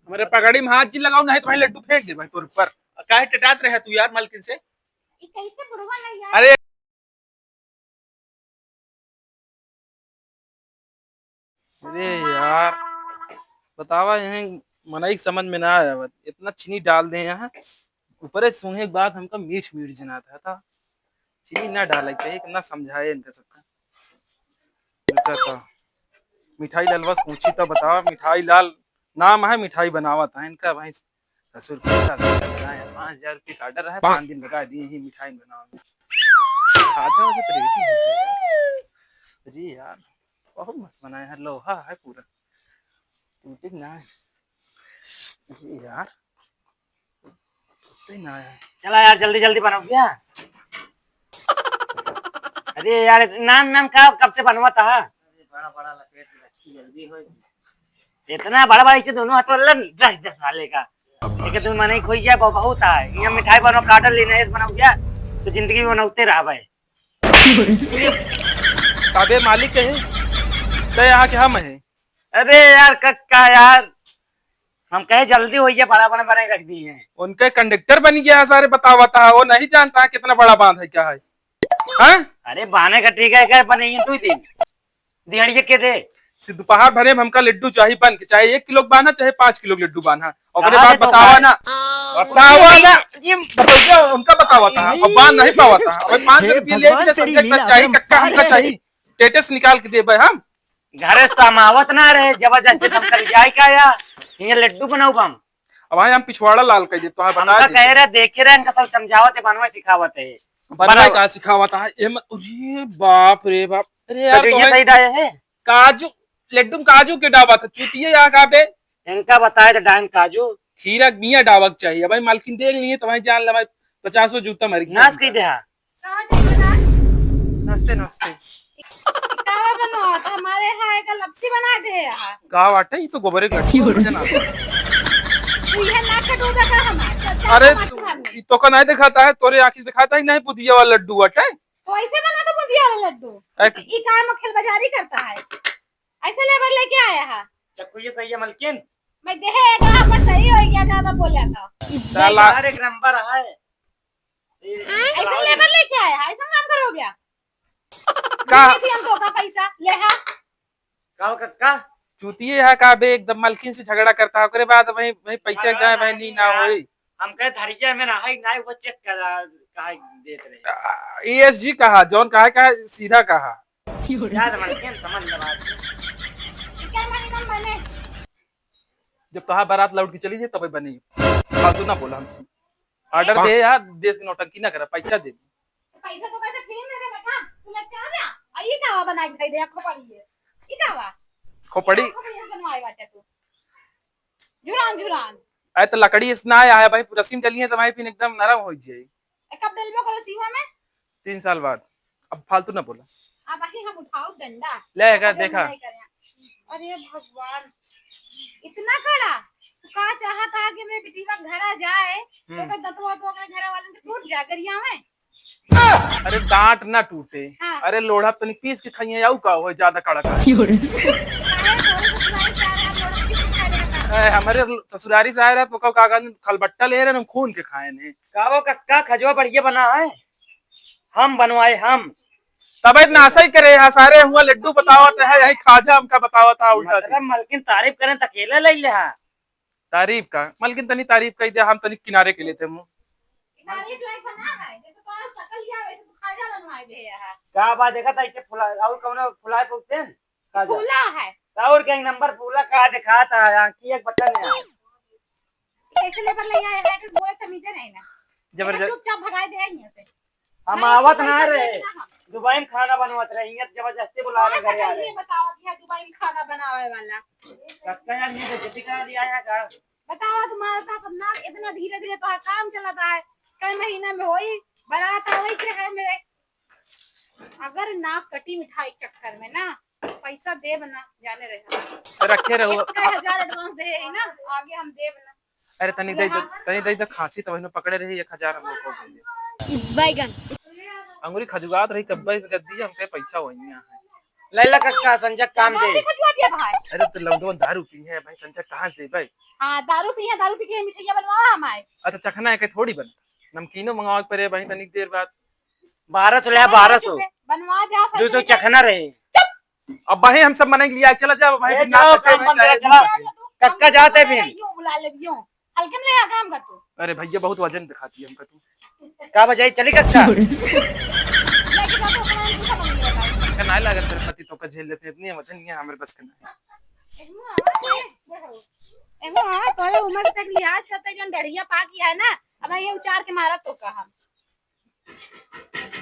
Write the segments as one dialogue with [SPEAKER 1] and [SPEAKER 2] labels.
[SPEAKER 1] हमारे पगड़ी में हाथ जी लगाओ नहीं तो भाई लड्डू फेंक दे भाई तोर ऊपर। काहे टटात रहे तू यार मालकिन से।
[SPEAKER 2] कैसे बुढ़वा नहीं यार।
[SPEAKER 1] अरे अरे यार बतावा यहाँ मनाई समझ में ना आया इतना चीनी डाल दे यहाँ ऊपर सुने के बाद हमका मीठ मीठ जनाता था। चीनी ना डाले चाहिए कितना समझाए इनका सबका। बेटा था मिठाई लाल बस पूछी तो बतावा मिठाई लाल नाम है मिठाई बनावा था इनका भाई ससुर का 5,000 रुपये का ऑर्डर है 5 दिन लगा दिए ही मिठाई बनाने। खाजा वाजा तो रेडी है यार। अरे यार बहुत मस्त बनाया है लोहा है पूरा टूटे ना है। अरे यार टूटे ना है।
[SPEAKER 3] चला यार जल्दी जल्दी बनाओ क्या। अरे यार नान नान का कब से बनवा था। बड़ा बड़ा लपेट रखी जल्दी हो। इतना बड़ा बड़ा इसे दोनों हाथों रख दे साले का। ठीक है तुम मने खोई जा बहुत है ये मिठाई बनो काटर लेना है बनाओ क्या तो जिंदगी में बनाते रहा भाई।
[SPEAKER 1] काबे मालिक है तो यहाँ के हम है।
[SPEAKER 3] अरे यार कक्का यार हम कहे जल्दी हो गया बड़ा बड़ा बना रख दिए हैं।
[SPEAKER 1] उनके कंडक्टर बन गया है सारे बतावा था वो नहीं जानता है कितना बड़ा बांध है क्या है। हाँ?
[SPEAKER 3] अरे बाने का ठीक है क्या बनेगी तू दिन दिहाड़ी के दे
[SPEAKER 1] दोपहर भरे में हमका लड्डू चाहिए बन के चाहे 1 किलो बांधा चाहे 5 किलो लड्डू बांधा और बाद बतावा ना उनका बतावा था और बांध नहीं पावा था और 500 रुपये ले लिया सब्जेक्ट चाहिए कक्का हमका चाहिए स्टेटस निकाल के दे भाई हम
[SPEAKER 3] घर समावत ना रहे जबरदस्ती हम कर जाए क्या यार ये लड्डू बनाऊ हम
[SPEAKER 1] अब भाई हम पिछवाड़ा लाल कह दे तो
[SPEAKER 3] बता कह रहे देखे रहे इनका सब समझावत है बनवा सिखावत है
[SPEAKER 1] बनाए का सिखावत है अरे बाप रे बाप। अरे यार
[SPEAKER 3] तो ये सही डाले है
[SPEAKER 1] काजू लड्डू काजू के डाबा था चूतिए यहाँ का पे
[SPEAKER 3] इनका बताए तो डायन काजू
[SPEAKER 1] खीरा मियाँ डावक चाहिए भाई मालकिन देख लिए तो भाई जान ला भाई 50 जूता मर गया
[SPEAKER 3] नाच कही दे
[SPEAKER 1] नमस्ते नमस्ते
[SPEAKER 2] हमारे यहाँ एक लपसी बना दे यहाँ
[SPEAKER 1] का बाटे ये तो गोबरे लड्डू
[SPEAKER 2] अरे
[SPEAKER 1] तो का नहीं दिखाता है तोरे आंखी से दिखाता ही नहीं पुदिया वाला लड्डू अटे
[SPEAKER 2] तो ऐसे बना तो बुधिया वाला लड्डू ये काय मक्खल बाजारी करता है ऐसे लेबर लेके आया है
[SPEAKER 3] चक्कू ये सही है मलकिन
[SPEAKER 2] मैं देहे एक पर सही हो गया ज्यादा बोला था
[SPEAKER 1] साला
[SPEAKER 3] एक नंबर है
[SPEAKER 2] ऐसे लेबर लेके आया है ऐसा काम करो गया
[SPEAKER 1] का
[SPEAKER 2] हमको का पैसा ले हा
[SPEAKER 3] काओ कक्का
[SPEAKER 1] चूतिए है का बे एकदम मालकिन से झगड़ा करता है ओकरे बाद भाई भाई पैसे गए भाई नहीं ना होई
[SPEAKER 3] हम कहे धरिया में ना है ना वो चेक करा कहा देख रहे
[SPEAKER 1] ESG कहा जॉन कहा सीधा कहा
[SPEAKER 3] यार मलकिन समझ ले बात
[SPEAKER 2] क्या महीना बने
[SPEAKER 1] जब तोहार बारात लौट के चली जाए तब बनी फालतू ना बोला हमसे ऑर्डर दे यार देश की नौटंकी ना करे पैसा दे
[SPEAKER 2] पैसा तो कैसे फ्री में दे बता तू लग क्या ना आई कावा बनाई दिखाई दे खोपड़ी है ई कावा
[SPEAKER 1] खोपड़ी
[SPEAKER 2] बनवाएगा तू जुरान जुरान
[SPEAKER 1] आए तो लकड़ी इसना आया है भाई रस्सी में डली है तो भाई फिर एकदम नरम हो जाए
[SPEAKER 2] कब डलबो करो सीमा में
[SPEAKER 1] 3 साल बाद अब फालतू ना बोला
[SPEAKER 2] अब आही हम उठाओ डंडा
[SPEAKER 1] ले देखा
[SPEAKER 2] अरे भगवान इतना कड़ा तो का चाहा था कि मेरे बेटीवा घर आ जाए तो दतवा तो अपने घर वाले से टूट जा गरिया में
[SPEAKER 1] अरे दांत ना टूटे
[SPEAKER 2] हाँ।
[SPEAKER 1] अरे लोढ़ा तो नहीं पीस के खाइए आऊ का हो ज्यादा कड़ा का हमारे ससुरारी से आए रहे तो कागज खलबट्टा ले रहे खून के खाए ने
[SPEAKER 3] कावो कक्का खजवा बढ़िया बना है हम बनवाए हम
[SPEAKER 1] तब नाशा ही करे यहाँ सारे हुआ लड्डू बतावत है यही खाजा हमका बतावत था उल्टा
[SPEAKER 3] मतलब मलकिन तारीफ करें तो अकेले ले ले
[SPEAKER 1] तारीफ का मलकिन तनी तारीफ कही दिया हम तनी किनारे के लिए थे मुंह
[SPEAKER 2] तारीफ लायक बना है जैसे तो शकल या वैसे तो खाजा बनवाए दे है
[SPEAKER 3] क्या बात देखा था इसे फुला और कौन फुलाए पूछते हैं
[SPEAKER 2] फूला है
[SPEAKER 3] और क्या नंबर फूला कहा दिखाता है आंखी एक बटन है
[SPEAKER 2] कैसे लेबर ले आए है कि बोले तमीजे नहीं ना
[SPEAKER 1] जबरदस्त
[SPEAKER 2] चुपचाप भगाए दे यहां से
[SPEAKER 3] हम आवत ना रहे दुबई में खाना बनवात रहे ये जबरदस्ती बुला रहे घर आ रहे
[SPEAKER 2] बताओ कि दुबई में खाना बनावे वाला
[SPEAKER 3] कक्का यार ये बेइज्जती करा दिया है का
[SPEAKER 2] बताओ तुम्हारा था सब ना इतना धीरे धीरे तो काम चलता है कई महीने में होई बारात आवे के है मेरे अगर ना कटी मिठाई चक्कर में ना पैसा दे बना जाने रहे
[SPEAKER 1] रखे रहो
[SPEAKER 2] 1000 एडवांस दे है ना आगे हम दे बना
[SPEAKER 1] अरे तनी दे खांसी तो वही पकड़े रही 1000 हम लोग को दे
[SPEAKER 4] बैगन
[SPEAKER 1] अंगूरी खजुगात रही कब्बा इस गद्दी हमके पैसा वही है
[SPEAKER 3] लैला कक्का संजय काम
[SPEAKER 2] दारू
[SPEAKER 3] दे।
[SPEAKER 2] खजवा दिया भाई।
[SPEAKER 1] अरे तो लौंडवा दारू पी है भाई, संजय कहाँ से भाई?
[SPEAKER 2] हाँ दारू पी है, दारू पी के मिठाइयाँ बनवावा हमारे।
[SPEAKER 1] अच्छा चखना है कि थोड़ी बन नमकीनो मंगाओ पड़े भाई तनिक देर बाद।
[SPEAKER 3] 1200 ले 1200
[SPEAKER 2] बनवा जा सही
[SPEAKER 3] 200
[SPEAKER 2] से।
[SPEAKER 3] चखना रहे।
[SPEAKER 1] अब भाई हम सब मने लिया, चला जाओ भाई।
[SPEAKER 3] ए, जाओ, काम बंद करो, चला। कक्का जाते भी।
[SPEAKER 2] यूं बुला ले यूं। हल्के में ले काम कर तू।
[SPEAKER 1] अरे भैया बहुत वजन दिखाती है हमका तू।
[SPEAKER 3] का बजाई चली कक्का।
[SPEAKER 2] लेके जा तो अपना दूसरा बन गया।
[SPEAKER 1] का ना लागत तेरे पति तो का झेल लेते इतनी वजन नहीं है हमारे बस का नहीं।
[SPEAKER 2] एगो हाँ तोरे उम्र तक लिहाज करते जन डढ़िया पा किया है ना, अब ये उचार के मारा तो कहा।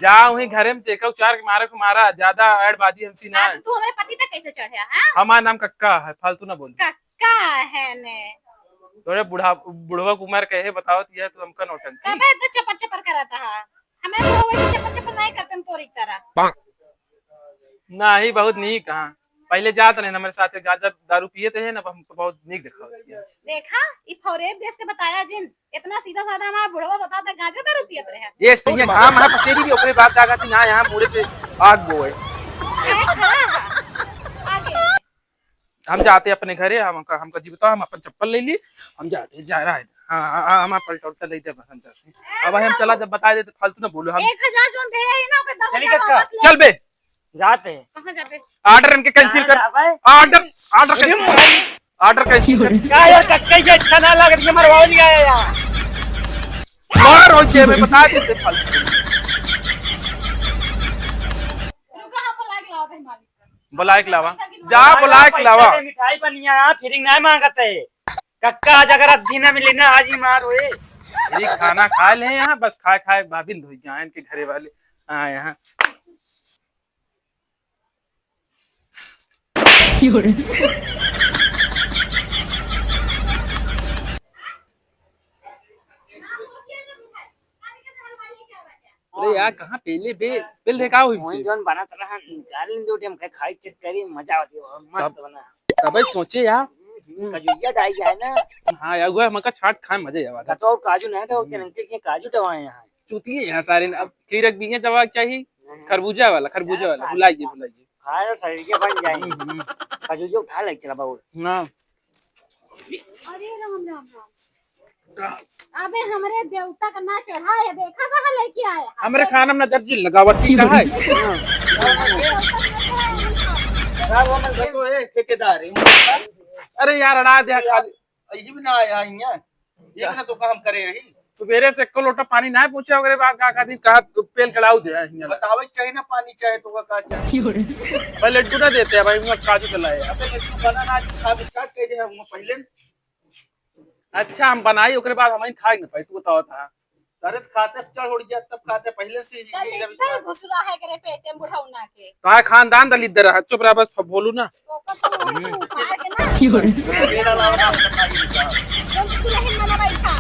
[SPEAKER 1] जाओ ही घरे में टेका उचार के मारे को मारा, ज्यादा ऐडबाजी हमसी ना
[SPEAKER 2] हाँ
[SPEAKER 1] है।
[SPEAKER 2] तो तू हमारे पति तक कैसे चढ़ा? हाँ
[SPEAKER 1] हमारा नाम कक्का है, फालतू ना बोल।
[SPEAKER 2] कक्का है ने।
[SPEAKER 1] तोरे बुढ़वा कुमार कहे बताओ तो तू हमका नौटंकी।
[SPEAKER 2] कबे तो चपर चपर कराता है, हमें वो वैसे चपर चपर नहीं करते हैं तोरी तरह।
[SPEAKER 1] ना ही बहुत नीक कहाँ पहले जात रहे हमारे साथ गाजा दारू पिए थे ना, हमको बहुत नीक दिखा।
[SPEAKER 2] देखा ई फौरेब देश के बताया जिन इतना सीधा साधा हमारा बुढ़वा बताता गांजा दारू पियत रहे।
[SPEAKER 1] ये सही हां हां पसेरी भी ओकरे बात जागा थी ना, यहां मुड़े पे आग बोए।
[SPEAKER 2] ए खड़ा है आगे।
[SPEAKER 1] हम जाते अपने घरे, हमका जी बताओ, हम अपन चप्पल ले ली, हम जाते जा रहा है। हां हम पलटौटा ले दे, हम जाते। अब हम चला जब बता देते फालतू ना बोलो। हम
[SPEAKER 2] 1000 जोन दे है ना, ओके 10,000
[SPEAKER 3] कक्का।
[SPEAKER 2] वापस ले।
[SPEAKER 1] चल बे
[SPEAKER 3] जाते
[SPEAKER 2] कहां जाबे?
[SPEAKER 1] ऑर्डर इनके कैंसिल कर। Order order cancel, order cancel कर।
[SPEAKER 3] क्या यार कक्का ये अच्छा ना लग रही है, मरवाओ नहीं आया यार।
[SPEAKER 1] मार हो जे मैं बता देते फालतू।
[SPEAKER 2] तू कहां पर लाग लाओ भाई मालिक?
[SPEAKER 1] बुलाए के लावा, जा बुलाए के लावा।
[SPEAKER 3] मिठाई बनिया यहाँ फिरिंग नहीं मांगते कक्का। आज अगर अब दिन में लेना आज ही मार हुए।
[SPEAKER 1] ये खाना खा ले यहाँ, बस खाए खाए बाबिल धोई जाए इनके घरे वाले। हाँ यहाँ अरे यार कहाँ पहले बे बिल देखा हुई
[SPEAKER 3] वही जोन बना रहा निकाल दो टाइम खाई चेक करी मजा आती है मस्त बना।
[SPEAKER 1] तब सोचे यार
[SPEAKER 3] कजुया डाई है ना।
[SPEAKER 1] हाँ यार वो मका छाट खाए मजे आवा था।
[SPEAKER 3] तो और काजू नहीं तो के काजू दवाएं यहाँ
[SPEAKER 1] चूती है यहाँ सारे। अब खीरक भी है दवा चाहिए, खरबूजा वाला बुलाइए बुलाइए।
[SPEAKER 3] खाए तो शरीर के बन जाएंगे। कजुया उठा ले चला बाबू
[SPEAKER 1] ना।
[SPEAKER 2] अरे राम राम राम। अबे हमरे देवता का ना चढ़ा है, देखा कहां लेके आया?
[SPEAKER 1] हमारे खाना में दर्जी लगावटी का है।
[SPEAKER 3] बस वो है ठेकेदार है।
[SPEAKER 1] अरे यार अड़ा दे खाली
[SPEAKER 3] ये भी ना आया यहाँ ये ना तो काम करे यही
[SPEAKER 1] सुबेरे से एको लोटा पानी ना पूछे वगैरह बात का खाती कहा पेल खड़ाऊ दे
[SPEAKER 3] बतावे चाहिए ना पानी चाहे तो का चाहिए।
[SPEAKER 1] भाई लड्डू ना देते हैं भाई, उनका काजू चलाए।
[SPEAKER 3] अबे लड्डू बनाना आज स्टार्ट कर दे हम पहले।
[SPEAKER 1] अच्छा हम बनाई ओकरे बाद हम खाए ना भाई, तू बताओ था।
[SPEAKER 3] अरे खाते चढ़ उड़ गया तब खाते पहले से ही
[SPEAKER 2] दलिद्दर घुसरा है करे पेटे बुढ़ाउना के।
[SPEAKER 1] तो खानदान दलिद्दर है, चुप रहा बस बोलू ना।
[SPEAKER 2] ओकर तो वहीं से उखाड़ के ना जब तू नहीं मना बैठा है।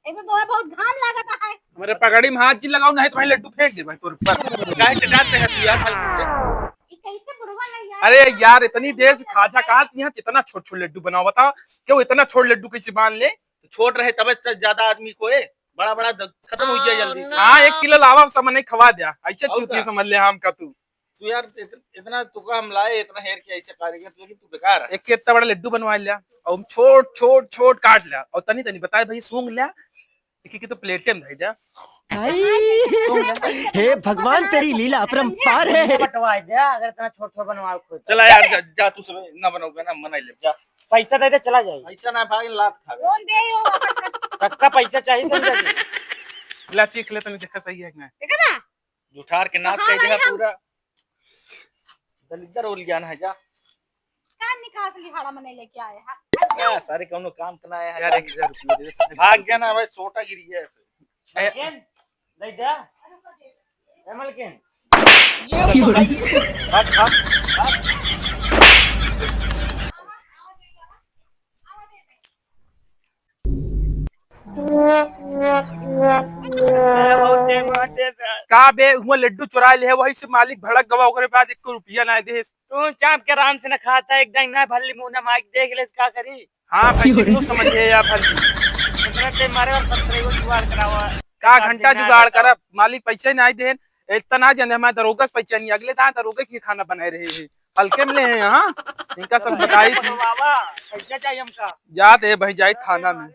[SPEAKER 2] एक तो तोरा बहुत घाम लागता है।
[SPEAKER 1] हमारे पगड़ी में हाथ जी लगाओ नहीं तो भाई लड्डू फेंक दे भाई तोर पर। गाय के डांटते हैं तू यार फालतू से।
[SPEAKER 2] ई कैसे बुढ़वा नहीं यार?
[SPEAKER 1] अरे यार इतनी देर से खाजा कहा यहाँ कितना छोट छोट लड्डू बनाओ बताओ, क्यों इतना छोट लड्डू कैसे मान ले?
[SPEAKER 3] छोट रहे तब ज्यादा आदमी को बड़ा बड़ा खत्म हो गया जल्दी।
[SPEAKER 1] हाँ 1 किलो लावा सब नहीं खवा दिया ऐसे चूती समझ ले हम का तू
[SPEAKER 3] यार इतना तुका हम लाए इतना हेयर के ऐसे कारीगर लेकिन तू बेकार है।
[SPEAKER 1] एक इतना बड़ा लड्डू बनवा लिया और छोट छोट छोट काट लिया और तनी तनी बताए भाई सूंघ लिया की तो प्लेट में भेजा।
[SPEAKER 4] हे भगवान तेरी लीला अपरंपार है।
[SPEAKER 3] बटवा दे अगर इतना छोट छोट बनवा खुद।
[SPEAKER 1] चला यार जा तू सब ना बनाओगे ना मना ले जा।
[SPEAKER 3] पैसा दे दे चला जाए।
[SPEAKER 1] ऐसा ना भाई लात खा
[SPEAKER 2] कौन दे यो वापस कर?
[SPEAKER 3] कक्का पैसा चाहिए तो दे।
[SPEAKER 1] ला चीख ले तनी देखा सही है कि नहीं।
[SPEAKER 2] देखा ना?
[SPEAKER 3] जुठार के नाश कर देगा पूरा दलिद्दर हो लिया ना है जा।
[SPEAKER 2] कान निकास लिहाड़ा मने लेके आए हैं।
[SPEAKER 3] क्या सारे कौनो काम करना है
[SPEAKER 1] यार 1000 रुपया दे दे
[SPEAKER 3] भाग गया ना भाई सोटा गिर गया ऐसे। दे दे मलकिन ये भाग भाग
[SPEAKER 1] का बे हुआ लड्डू चुरा ले है वही से मालिक भड़क गवा ओकरे बाद 1 रुपया ना दे।
[SPEAKER 3] तू चाप के आराम से ना खाता एकदम ना भल्ली मुंह ना माइक देख ले क्या करी।
[SPEAKER 1] हाँ भाई क्यों समझ ले या भल
[SPEAKER 3] इतना ते मारे और पत्थर को जुगाड़ करावा
[SPEAKER 1] का घंटा जुगाड़ कर मालिक पैसे नहीं दे इतना ना जाने हमारे दरोगा से पहचानी अगले दान दरोगा की खाना बनाए रहे हैं हल्के में ले हैं यहाँ इनका सब बताई थी
[SPEAKER 3] बाबा पैसा चाहिए हमका
[SPEAKER 1] जाते है भाई जाए थाना में